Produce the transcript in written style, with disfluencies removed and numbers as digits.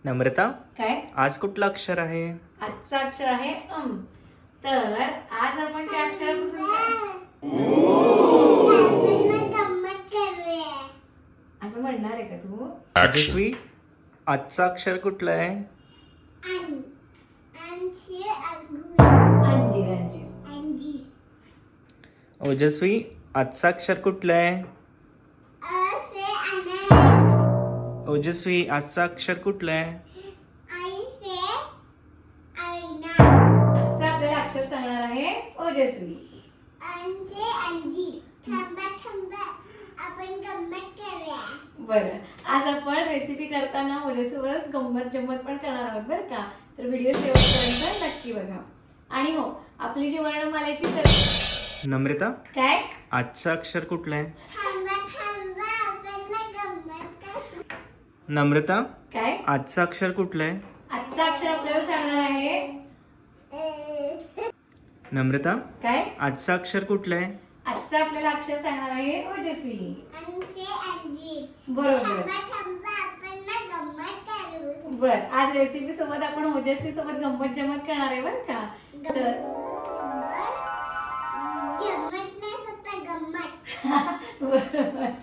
नम्रता, काय आज कुठलं अक्षर आहे? आजचं अक्षर आहे तर आज आपण त्या अक्षरापासून असं म्हणणार आहे का तू? यशस्वी, आजचं अक्षर कुठलं आहे? अंजीर अंजीर ओजस्वी, आजचं अक्षर कुठलं आहे? ओजस्वी, आजचं अक्षर कुठलं आहे? आजचं आपल्याला अक्षर सांगणार आहे ओजस्वी. बरं, आज आपण रेसिपी करताना ओजस्वीवर गंमत जम्मत पण करणार आहोत बरं का. तर व्हिडिओ शेवटपर्यंत नक्की बघा. आणि हो, आपली जी वर्णमालेची नम्रता, काय आजचं अक्षर कुठलं आहे? नम्रता, काय आजचं अक्षर कुठलं आहे? आजचं अक्षर आपल्याला सांगणार आहे नम्रता, काय आजचं अक्षर कुठलं आहे? आजचं आपल्याला अक्षर सांगणार आहे ओजस्वी. बरोबर. बर, आज रेसिपी सोबत आपण ओजस्वी सोबत गंमत जमत करणार आहे बरं का. तर बरोबर.